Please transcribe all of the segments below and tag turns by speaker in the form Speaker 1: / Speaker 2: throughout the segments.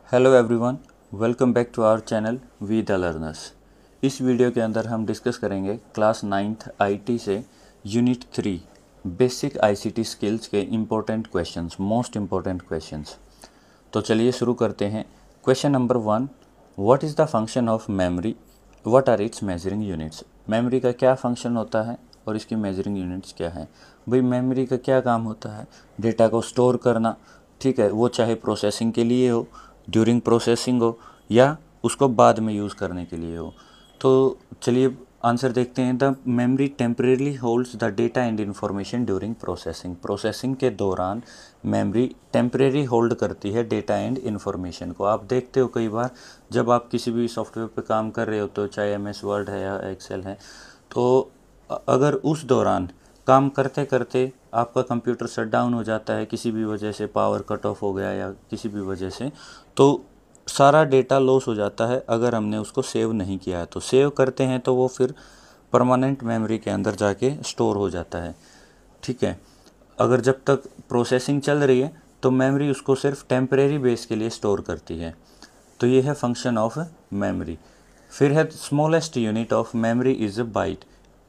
Speaker 1: Hello everyone, welcome back to our channel we the learners. इस video के अंदर हम डिस्कस करेंगे क्लास 9th आईटी से यूनिट 3 बेसिक आईसीटी स्किल्स के important questions, most important questions. तो चलिए शुरू करते हैं। Question number 1, what is the function of memory, what are its measuring units. Memory का क्या फंक्शन होता है और इसकी मेजरिंग यूनिट्स क्या है। भाई मेमोरी का क्या काम होता है, डेटा को स्टोर करना, ठीक है, वो चाहे प्रोसेसिंग के लिए हो, ड्यूरिंग प्रोसेसिंग हो या उसको बाद में यूज़ करने के लिए हो। तो चलिए आंसर देखते हैं। The memory temporarily holds the data and information during processing. Processing के दौरान मेमोरी टेम्परेरी होल्ड करती है डेटा एंड इन्फॉर्मेशन को। आप देखते हो कई बार जब आप किसी भी सॉफ्टवेयर पे काम कर रहे हो, तो चाहे MS वर्ड है या एक्सेल है, तो अगर उस दौरान काम करते करते आपका कंप्यूटर शट डाउन हो जाता है किसी भी वजह से, पावर कट ऑफ हो गया या किसी भी वजह से, तो सारा डेटा लॉस हो जाता है अगर हमने उसको सेव नहीं किया है। तो सेव करते हैं तो वो फिर परमानेंट मेमोरी के अंदर जाके स्टोर हो जाता है, ठीक है। अगर जब तक प्रोसेसिंग चल रही है तो मेमोरी उसको सिर्फ टेम्परेरी बेस के लिए स्टोर करती है। तो ये है फंक्शन ऑफ मेमोरी। फिर है smallest unit of memory is a byte.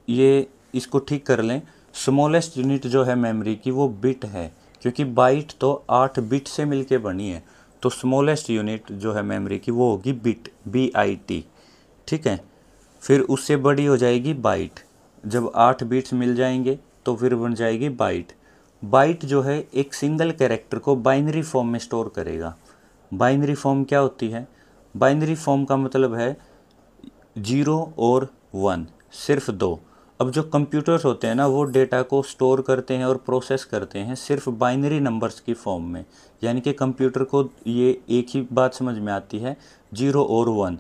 Speaker 1: ये इसको ठीक कर लें, स्मॉलेस्ट यूनिट जो है मेमोरी की वो बिट है, क्योंकि बाइट तो 8 बिट से मिलके बनी है। तो स्मॉलेस्ट यूनिट जो है मेमोरी की वो होगी बिट, BIT, ठीक है। फिर उससे बड़ी हो जाएगी बाइट। जब 8 बिट्स मिल जाएंगे तो फिर बन जाएगी बाइट। बाइट जो है एक सिंगल कैरेक्टर को बाइनरी फॉर्म में स्टोर करेगा। बाइनरी फॉर्म क्या होती है? बाइनरी फॉर्म का मतलब है 0 और 1, सिर्फ 2। अब जो कंप्यूटर्स होते हैं ना, वो डेटा को स्टोर करते हैं और प्रोसेस करते हैं सिर्फ बाइनरी नंबर्स की फॉर्म में। यानी कि कंप्यूटर को ये एक ही बात समझ में आती है, 0 और 1,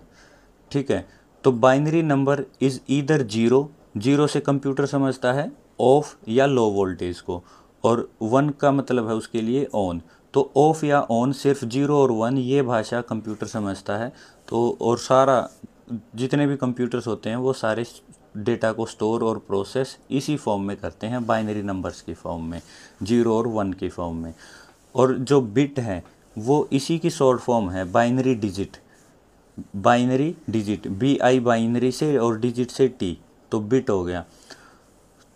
Speaker 1: ठीक है। तो बाइनरी नंबर इज़ ईदर 0, 0 से कंप्यूटर समझता है ऑफ या लो वोल्टेज को, और 1 का मतलब है उसके लिए ऑन। तो ऑफ या ऑन, सिर्फ 0 और 1, ये भाषा कंप्यूटर समझता है। तो और सारा जितने भी कंप्यूटर्स होते हैं वो सारे डेटा को स्टोर और प्रोसेस इसी फॉर्म में करते हैं, बाइनरी नंबर्स की फॉर्म में, 0 और 1 की फॉर्म में। और जो बिट है वो इसी की शॉर्ट फॉर्म है, binary digit. Binary digit, BI binary से और डिजिट से T, तो बिट हो गया।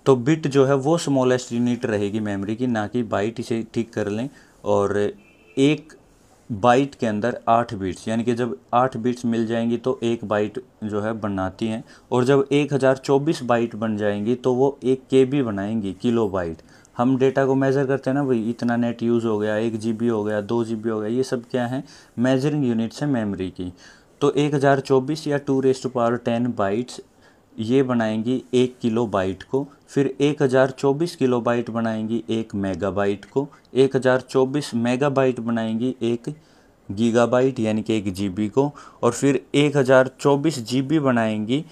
Speaker 1: तो बिट जो है वो स्मॉलेस्ट यूनिट रहेगी मेमोरी की, ना कि बाइट। इसे ठीक कर लें। और एक बाइट के अंदर 8 बिट्स, यानी कि जब 8 बिट्स मिल जाएंगी तो एक बाइट जो है बनाती हैं, और जब 1024 बाइट बन जाएंगी तो वो 1 KB बनाएंगी, किलो बाइट। हम डेटा को मेज़र करते हैं ना, भाई इतना नेट यूज़ हो गया, 1 GB हो गया, 2 GB हो गया, ये सब क्या है? मेजरिंग यूनिट्स है मेमोरी की। तो 1024 या 2⁻10 बाइट्स ये बनाएंगी 1 किलो बाइट को। फिर 1024 किलो बाइट बनाएंगी 1 मेगाबाइट को। 1024 मेगाबाइट बनाएंगी 1 गीगाबाइट यानी कि 1 GB को। और फिर 1024 GB बनाएंगी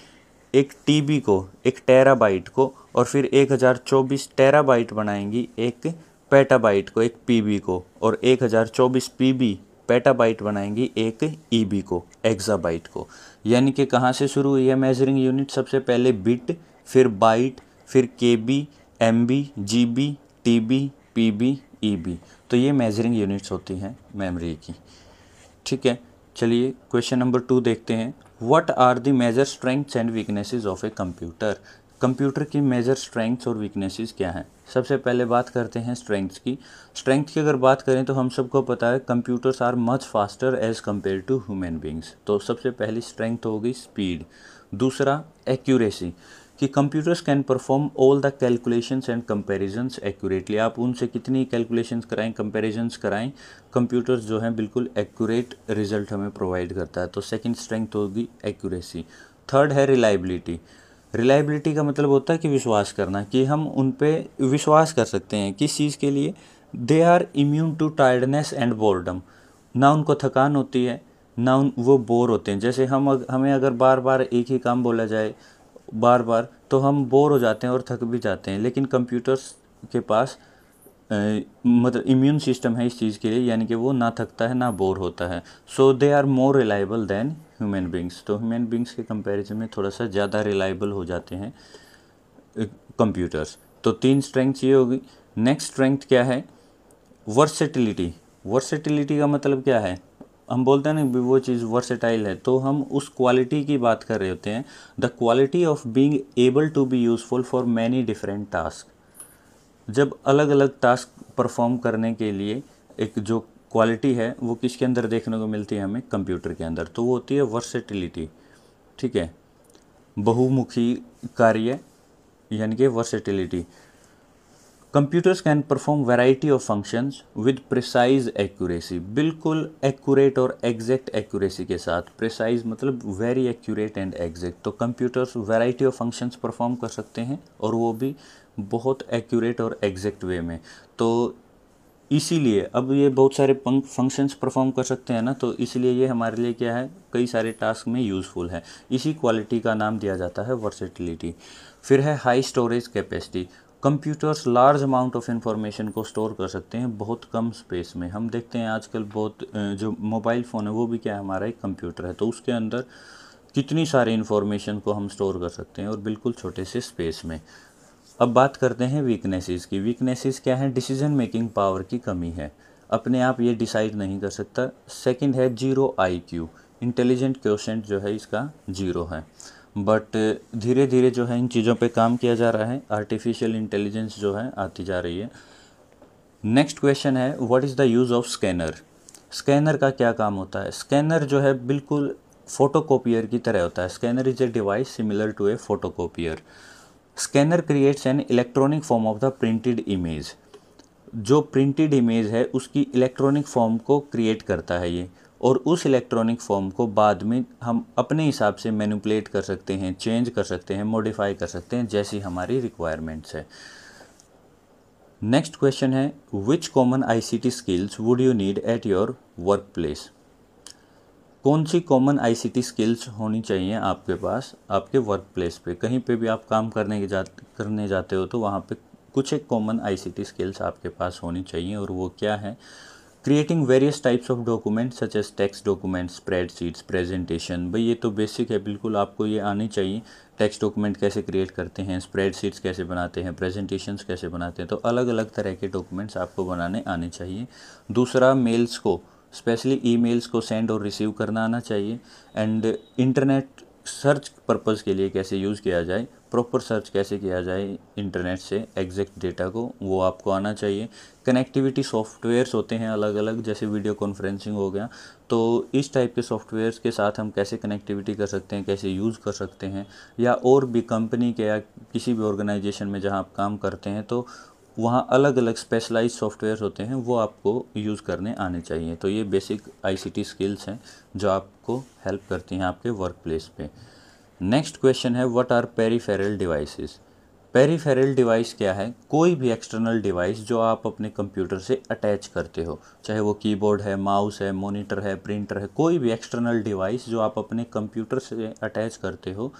Speaker 1: 1 TB को, 1 टेराबाइट को। और फिर 1024 टेराबाइट बनाएंगी 1 पेटाबाइट को, 1 PB को। और 1024 PB पेटाबाइट बनाएंगी 1 EB को, एक्साबाइट को। यानी कि कहाँ से शुरू हुई है मेजरिंग यूनिट? सबसे पहले बिट, फिर बाइट, फिर KB, MB, GB, TB, PB, EB। तो ये मेजरिंग यूनिट्स होती हैं मेमोरी की, ठीक है। चलिए क्वेश्चन नंबर 2 देखते हैं। What are the major strengths and weaknesses of a computer. Computer की मेजर स्ट्रेंथ्स और वीकनेसेस क्या हैं? सबसे पहले बात करते हैं स्ट्रेंथ्स की। स्ट्रेंथ की अगर बात करें तो हम सबको पता है computers are much faster as compare to human beings. तो सबसे पहली स्ट्रेंथ होगी स्पीड। दूसरा एक्यूरेसी, कि computers can perform all the calculations and comparisons accurately. आप उनसे कितनी कैलकुलेशंस कराएं, कंपैरिजंस कराएं, कंप्यूटर्स जो हैं बिल्कुल एक्यूरेट रिजल्ट हमें प्रोवाइड करता है। तो सेकंड स्ट्रेंथ होगी एक्यूरेसी। थर्ड है रिलायबिलिटी। रिलायबिलिटी का मतलब होता है कि विश्वास करना, कि हम उन पे विश्वास कर सकते हैं। किस चीज़ के लिए? They are immune to tiredness and boredom. ना उनको थकान होती है, ना वो बोर होते हैं। जैसे हमें अगर बार बार एक ही काम बोला जाए बार बार, तो हम बोर हो जाते हैं और थक भी जाते हैं। लेकिन कंप्यूटर्स के पास मतलब इम्यून सिस्टम है इस चीज़ के लिए, यानी कि वो ना थकता है ना बोर होता है। So they are more reliable than human beings. तो ह्यूमन बींग्स के कंपैरिजन में थोड़ा सा ज़्यादा रिलायबल हो जाते हैं कंप्यूटर्स। तो 3 स्ट्रेंथ्स ये होगी। नेक्स्ट स्ट्रेंथ क्या है? वर्सेटिलिटी। वर्सेटिलिटी का मतलब क्या है? हम बोलते हैं ना कि वो चीज़ वर्सेटाइल है, तो हम उस क्वालिटी की बात कर रहे होते हैं। The quality of being able to be useful for many different task. जब अलग अलग टास्क परफॉर्म करने के लिए एक जो क्वालिटी है वो किसके अंदर देखने को मिलती है हमें, कंप्यूटर के अंदर, तो वो होती है वर्सेटिलिटी। ठीक है, बहुमुखी कार्य यानी कि versatility. Computers can perform variety of functions with precise accuracy, बिल्कुल एक्यूरेट और एग्जैक्ट एक्यूरेसी के साथ। प्रिसाइज मतलब वेरी एक्यूरेट एंड एग्जैक्ट। तो computers variety of functions perform कर सकते हैं और वो भी बहुत एक्यूरेट और एग्जैक्ट वे में। तो इसीलिए अब ये बहुत सारे फंक्शंस परफॉर्म कर सकते हैं ना, तो इसलिए ये हमारे लिए क्या है, कई सारे टास्क में यूज़फुल है। इसी क्वालिटी का नाम दिया जाता है वर्सेटिलिटी। फिर है high storage capacity. Computers large amount of information को स्टोर कर सकते हैं बहुत कम स्पेस में। हम देखते हैं आजकल बहुत जो मोबाइल फ़ोन है वो भी क्या है, हमारा एक कंप्यूटर है, तो उसके अंदर कितनी सारी इन्फॉर्मेशन को हम स्टोर कर सकते हैं और बिल्कुल छोटे से स्पेस में। अब बात करते हैं वीकनेसेस की। वीकनेसेस क्या है, डिसीजन मेकिंग पावर की कमी है, अपने आप ये डिसाइड नहीं कर सकता। सेकंड है जीरो आईक्यू, इंटेलिजेंट क्वोशेंट जो है इसका जीरो है। बट धीरे धीरे जो है इन चीज़ों पे काम किया जा रहा है, आर्टिफिशियल इंटेलिजेंस जो है आती जा रही है। नेक्स्ट क्वेश्चन है what is the use of scanner. Scanner का क्या काम होता है। स्कैनर जो है बिल्कुल फोटोकॉपियर की तरह होता है। Scanner is a device similar to a photocopier. Scanner creates an electronic form of the printed image. जो प्रिंटेड इमेज है उसकी इलेक्ट्रॉनिक फॉर्म को क्रिएट करता है ये, और उस इलेक्ट्रॉनिक फॉर्म को बाद में हम अपने हिसाब से मैनिपुलेट कर सकते हैं, चेंज कर सकते हैं, मॉडिफाई कर सकते हैं जैसी हमारी रिक्वायरमेंट्स है। नेक्स्ट क्वेश्चन है which common ICT skills would you need at your work place. कौन सी कॉमन आईसीटी स्किल्स होनी चाहिए आपके पास आपके वर्क प्लेस पे। कहीं पे भी आप काम करने जाते हो तो वहाँ पे कुछ एक कॉमन आईसीटी स्किल्स आपके पास होनी चाहिए, और वो क्या है, creating various types of document such as text document, spreadsheets, presentation. भाई ये तो बेसिक है, बिल्कुल आपको ये आनी चाहिए। टेक्स्ट डॉक्यूमेंट कैसे क्रिएट करते हैं, स्प्रेडशीट्स कैसे बनाते हैं, प्रेजेंटेशंस कैसे बनाते हैं, तो अलग अलग तरह के डॉक्यूमेंट्स आपको बनाने आने चाहिए। दूसरा, मेल्स को, स्पेशली ईमेल्स को सेंड और रिसीव करना आना चाहिए। एंड इंटरनेट सर्च पर्पज़ के लिए कैसे यूज़ किया जाए, प्रॉपर सर्च कैसे किया जाए इंटरनेट से एग्जैक्ट डेटा को, वो आपको आना चाहिए। कनेक्टिविटी सॉफ्टवेयर्स होते हैं अलग अलग, जैसे वीडियो कॉन्फ्रेंसिंग हो गया, तो इस टाइप के सॉफ्टवेयर्स के साथ हम कैसे कनेक्टिविटी कर सकते हैं, कैसे यूज़ कर सकते हैं। या और भी कंपनी के या किसी भी ऑर्गेनाइजेशन में जहाँ आप काम करते हैं तो वहाँ अलग अलग स्पेशलाइज्ड सॉफ्टवेयर होते हैं, वो आपको यूज़ करने आने चाहिए। तो ये बेसिक आईसीटी स्किल्स हैं जो आपको हेल्प करती हैं आपके वर्क प्लेस पे। नेक्स्ट क्वेश्चन है what are peripheral devices. Peripheral device क्या है, कोई भी एक्सटर्नल डिवाइस जो आप अपने कंप्यूटर से अटैच करते हो, चाहे वो कीबोर्ड है, माउस है, मॉनिटर है, प्रिंटर है, कोई भी एक्सटर्नल डिवाइस जो आप अपने कंप्यूटर से अटैच करते हो,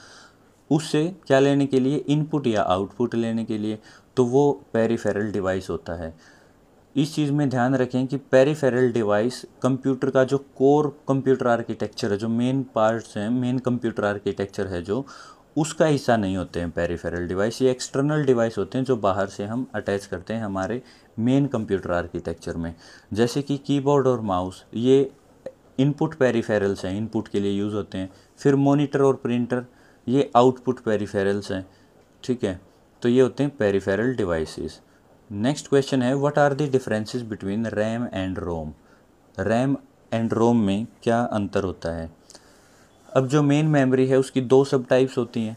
Speaker 1: उससे क्या लेने के लिए, इनपुट या आउटपुट लेने के लिए, तो वो पेरिफेरल डिवाइस होता है। इस चीज़ में ध्यान रखें कि पेरिफेरल डिवाइस कंप्यूटर का जो कोर कंप्यूटर आर्किटेक्चर है, जो मेन पार्ट्स हैं, मेन कंप्यूटर आर्किटेक्चर है जो, उसका हिस्सा नहीं होते हैं पेरिफेरल डिवाइस। ये एक्सटर्नल डिवाइस होते हैं जो बाहर से हम अटैच करते हैं हमारे मेन कंप्यूटर आर्किटेक्चर में। जैसे कि कीबोर्ड और माउस, ये इनपुट पेरिफेरल्स हैं, इनपुट के लिए यूज़ होते हैं। फिर मॉनिटर और प्रिंटर, ये आउटपुट पेरिफेरल्स हैं। ठीक है, तो ये होते हैं पेरिफेरल डिवाइसेस। नेक्स्ट क्वेश्चन है what are the differences between RAM and ROM. RAM and ROM में क्या अंतर होता है। अब जो मेन मेमोरी है उसकी दो सब टाइप्स होती हैं,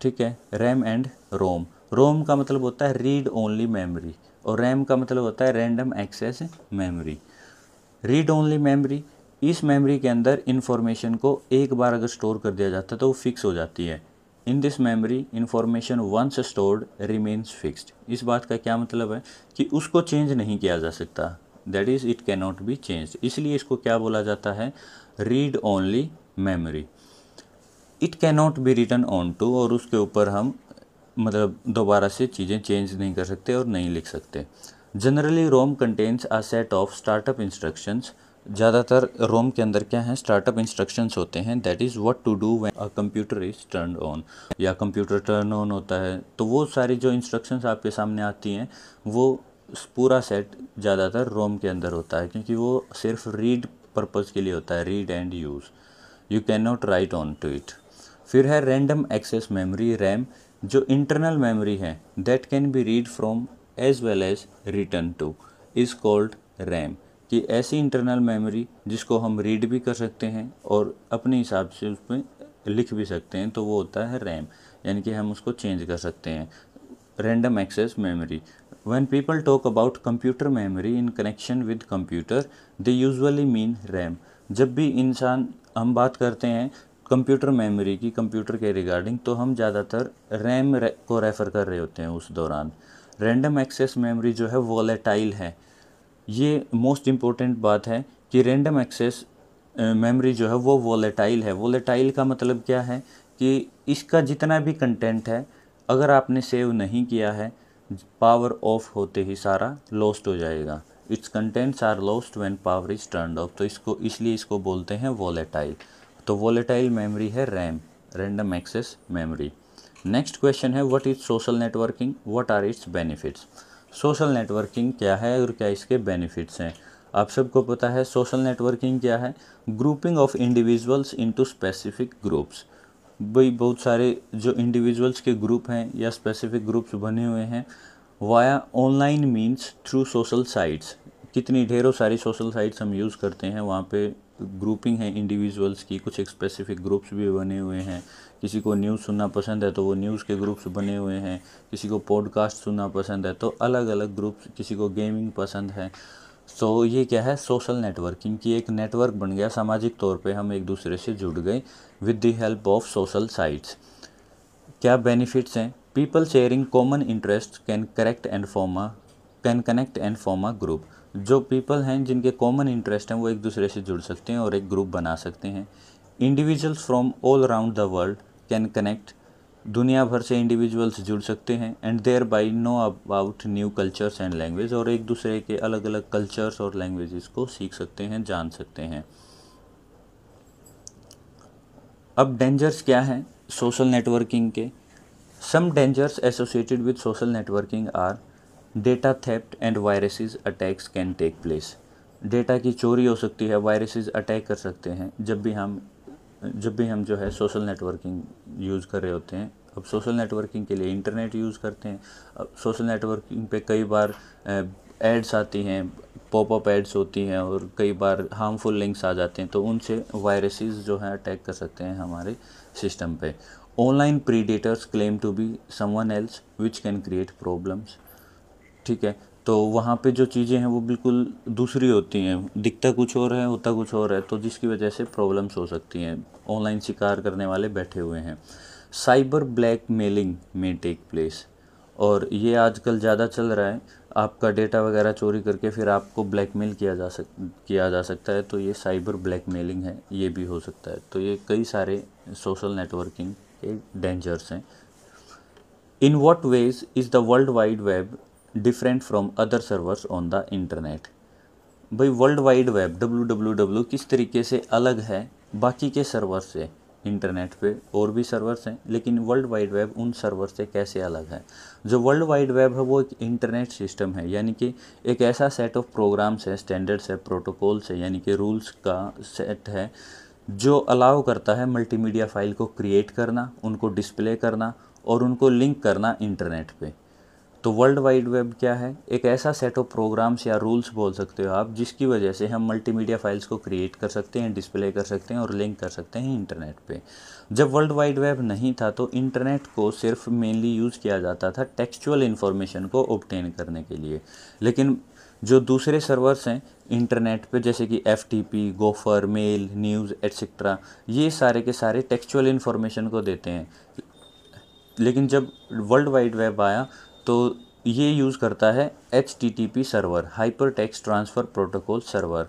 Speaker 1: ठीक है, रैम एंड रोम। रोम का मतलब होता है रीड ओनली मेमोरी, और रैम का मतलब होता है random access memory. Read only memory, इस मेमोरी के अंदर इंफॉर्मेशन को एक बार अगर स्टोर कर दिया जाता है तो वो फिक्स हो जाती है। In this memory information once stored remains fixed. इस बात का क्या मतलब है कि उसको चेंज नहीं किया जा सकता, that is it can not be changed, इसलिए इसको क्या बोला जाता है, read only memory. It can not be written on to, और उसके ऊपर हम मतलब दोबारा से चीज़ें चेंज नहीं कर सकते और नहीं लिख सकते। Generally ROM contains a set of startup instructions. ज़्यादातर रोम के अंदर क्या है, स्टार्टअप इंस्ट्रक्शंस होते हैं, that is what to do when a computer is turn on, या कंप्यूटर टर्न ऑन होता है, तो वो सारी जो इंस्ट्रक्शंस आपके सामने आती हैं वो पूरा सेट ज़्यादातर रोम के अंदर होता है, क्योंकि वो सिर्फ रीड पर्पज़ के लिए होता है, read and use, you can not write on to it. फिर है रैंडम एक्सेस मेमोरी, रैम, जो इंटरनल मेमोरी है that can be read from as well as written to is called RAM, कि ऐसी इंटरनल मेमोरी जिसको हम read भी कर सकते हैं और अपने हिसाब से उसमें लिख भी सकते हैं, तो वो होता है रैम, यानी कि हम उसको चेंज कर सकते हैं। Random access memory, when people talk about computer memory in connection with computer they usually mean RAM। जब भी हम बात करते हैं कंप्यूटर मेमोरी की, कंप्यूटर के रिगार्डिंग, तो हम ज़्यादातर रैम को रेफ़र कर रहे होते हैं उस दौरान। रैंडम एक्सेस मेमोरी जो है वोलेटाइल है, ये मोस्ट इम्पोर्टेंट बात है कि रैंडम एक्सेस मेमोरी जो है वो वोलेटाइल है। वोलेटाइल का मतलब क्या है कि इसका जितना भी कंटेंट है अगर आपने सेव नहीं किया है, पावर ऑफ होते ही सारा लॉस्ट हो जाएगा। Its contents are lost when power is turned off, तो इसलिए इसको बोलते हैं वोलेटाइल। तो वोलेटाइल मेमोरी है RAM, random access memory. Next question है what is social networking, what are its benefits. Social networking क्या है और क्या इसके बेनिफिट्स हैं। आप सबको पता है सोशल नेटवर्किंग क्या है, grouping of individuals into specific groups. भाई बहुत सारे जो इंडिविजुअल्स के ग्रुप हैं या स्पेसिफिक ग्रुप्स बने हुए हैं via online means through social sites. कितनी ढेरों सारी सोशल साइट्स हम यूज़ करते हैं, वहाँ पे ग्रुपिंग है इंडिविजुअल्स की, कुछ एक स्पेसिफिक ग्रुप्स भी बने हुए हैं। किसी को न्यूज़ सुनना पसंद है तो वो न्यूज़ के ग्रुप्स बने हुए हैं, किसी को पॉडकास्ट सुनना पसंद है तो अलग अलग ग्रुप्स, किसी को गेमिंग पसंद है। सो ये क्या है, सोशल नेटवर्किंग की एक नेटवर्क बन गया, सामाजिक तौर पे हम एक दूसरे से जुड़ गए with the help of social sites. क्या बेनिफिट्स हैं, people sharing common interest can connect and form a group. जो पीपल हैं जिनके कॉमन इंटरेस्ट हैं वो एक दूसरे से जुड़ सकते हैं और एक ग्रुप बना सकते हैं। Individuals from all around the world can connect, दुनिया भर से इंडिविजुअल्स जुड़ सकते हैं, and thereby know about new cultures and language, और एक दूसरे के अलग अलग कल्चर्स और लैंग्वेजेस को सीख सकते हैं, जान सकते हैं। अब डेंजर्स क्या हैं सोशल नेटवर्किंग के। Some dangers associated with social networking are data theft and viruses attacks can take place. Data की चोरी हो सकती है, वायरसेस अटैक कर सकते हैं जब भी हम जो है सोशल नेटवर्किंग यूज़ कर रहे होते हैं। अब सोशल नेटवर्किंग के लिए इंटरनेट यूज़ करते हैं। अब सोशल नेटवर्किंग पे कई बार एड्स आती हैं, पॉपअप एड्स होती हैं और कई बार हार्मफुल लिंक्स आ जाते हैं, तो उनसे वायरसेस जो हैं अटैक कर सकते हैं हमारे सिस्टम पे। Online predators claim to be someone else which can create problems. ठीक है, तो वहाँ पे जो चीज़ें हैं वो बिल्कुल दूसरी होती हैं, दिखता कुछ और है होता कुछ और है, तो जिसकी वजह से प्रॉब्लम्स हो सकती हैं। ऑनलाइन शिकार करने वाले बैठे हुए हैं। साइबर ब्लैकमेलिंग में टेक प्लेस, और ये आजकल ज़्यादा चल रहा है, आपका डेटा वगैरह चोरी करके फिर आपको ब्लैकमेल किया जा सकता है, तो ये साइबर ब्लैकमेलिंग है, ये भी हो सकता है। तो ये कई सारे सोशल नेटवर्किंग के डेंजर्स हैं। In what ways is the world wide web different from other servers on the internet. भाई वर्ल्ड वाइड वेब www किस तरीके से अलग है बाकी के सर्वर से। इंटरनेट पे और भी सर्वर्स हैं, लेकिन वर्ल्ड वाइड वेब उन सर्वर से कैसे अलग है। जो वर्ल्ड वाइड वेब है वो एक इंटरनेट सिस्टम है, यानी कि एक ऐसा सेट ऑफ प्रोग्राम्स है, स्टैंडर्ड्स है, प्रोटोकॉल्स है, यानी कि रूल्स का सेट है जो अलाउ करता है मल्टीमीडिया फाइल को क्रिएट करना, उनको डिस्प्ले करना और उनको लिंक करना इंटरनेट पे। तो वर्ल्ड वाइड वेब क्या है, एक ऐसा सेट ऑफ प्रोग्राम्स या रूल्स बोल सकते हो आप, जिसकी वजह से हम मल्टीमीडिया फाइल्स को क्रिएट कर सकते हैं, डिस्प्ले कर सकते हैं और लिंक कर सकते हैं इंटरनेट पे। जब वर्ल्ड वाइड वेब नहीं था तो इंटरनेट को सिर्फ मेनली यूज़ किया जाता था टेक्सचुअल इन्फॉर्मेशन को ऑब्टेन करने के लिए, लेकिन जो दूसरे सर्वर्स हैं इंटरनेट पे जैसे कि FTP, gopher, mail, news etcetera, ये सारे के सारे टेक्सचुअल इन्फॉर्मेशन को देते हैं। लेकिन जब वर्ल्ड वाइड वेब आया तो ये यूज़ करता है HTTP server, hyper text transfer protocol server,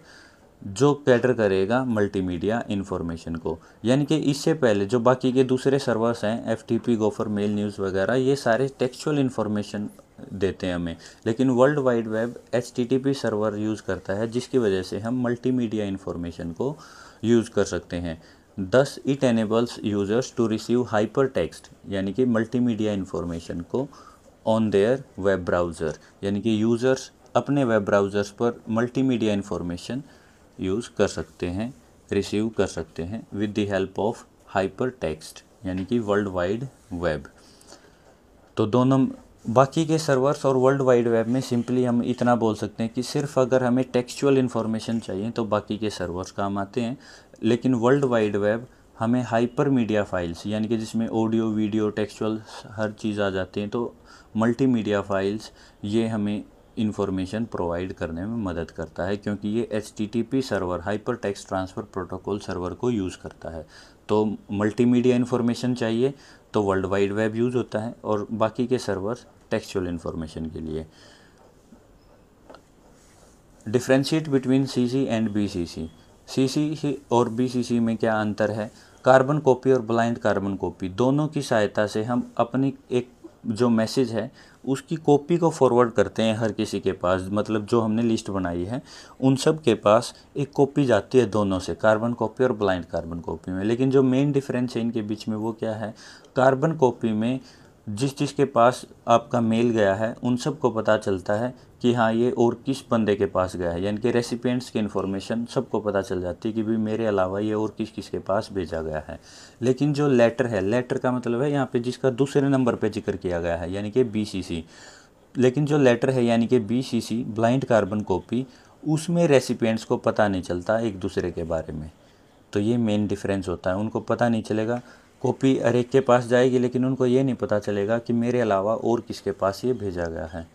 Speaker 1: जो कैटर करेगा मल्टीमीडिया इन्फॉर्मेशन को। यानी कि इससे पहले जो बाकी के दूसरे सर्वर्स हैं FTP, गोफर, मेल, न्यूज़ वगैरह, ये सारे टेक्सचुअल इन्फॉर्मेशन देते हैं हमें, लेकिन world wide web HTTP server use करता है, जिसकी वजह से हम मल्टीमीडिया इन्फॉर्मेशन को यूज़ कर सकते हैं। Thus it enables users to receive hyper text, यानी कि मल्टीमीडिया इन्फॉर्मेशन को ऑन देयर वेब ब्राउज़र, यानी कि यूज़र्स अपने वेब ब्राउज़र्स पर मल्टीमीडिया इन्फॉर्मेशन यूज़ कर सकते हैं, रिसीव कर सकते हैं with the help of hyper text यानी कि वर्ल्ड वाइड वेब। तो दोनों बाकी के सर्वर्स और वर्ल्ड वाइड वेब में सिंपली हम इतना बोल सकते हैं कि सिर्फ अगर हमें टेक्सचुअल इन्फॉर्मेशन चाहिए तो बाकी के सर्वर्स काम आते हैं, लेकिन वर्ल्ड वाइड वेब हमें हाइपर मीडिया फाइल्स यानी कि जिसमें ऑडियो वीडियो टेक्सचुअल हर चीज़ आ जाती हैं, तो मल्टीमीडिया फाइल्स ये हमें इंफॉर्मेशन प्रोवाइड करने में मदद करता है, क्योंकि ये HTTP server hyper text transfer protocol server को यूज़ करता है। तो मल्टीमीडिया इन्फॉर्मेशन चाहिए तो वर्ल्ड वाइड वेब यूज़ होता है, और बाकी के सर्वर्स टेक्सचुअल इन्फॉर्मेशन के लिए। Differentiate between CC and BCC। CC और BCC में क्या अंतर है? कार्बन कॉपी और ब्लाइंड कार्बन कॉपी दोनों की सहायता से हम अपनी एक जो मैसेज है उसकी कॉपी को फॉरवर्ड करते हैं हर किसी के पास, मतलब जो हमने लिस्ट बनाई है उन सब के पास एक कॉपी जाती है दोनों से, कार्बन कॉपी और ब्लाइंड कार्बन कॉपी में। लेकिन जो मेन डिफरेंस है इनके बीच में वो क्या है? कार्बन कॉपी में जिसके पास आपका मेल गया है उन सब को पता चलता है कि हाँ ये और किस बंदे के पास गया है, यानी कि रेसिपिएंट्स की इन्फॉर्मेशन सबको पता चल जाती है कि भाई मेरे अलावा ये और किस किस के पास भेजा गया है। लेकिन जो लेटर है, लेटर का मतलब है यहाँ पे जिसका दूसरे नंबर पे जिक्र किया गया है यानी कि BCC, लेकिन जो लेटर है यानी कि BCC ब्लाइंड कार्बन कॉपी, उसमें रेसिपिएंट्स को पता नहीं चलता एक दूसरे के बारे में। तो ये मेन डिफरेंस होता है, उनको पता नहीं चलेगा, कॉपी हर एक के पास जाएगी लेकिन उनको ये नहीं पता चलेगा कि मेरे अलावा और किसके पास ये भेजा गया है।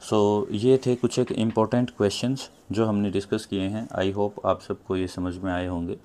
Speaker 1: सो ये थे कुछ एक इम्पोर्टेंट क्वेश्चंस जो हमने डिस्कस किए हैं। आई होप आप सबको ये समझ में आए होंगे।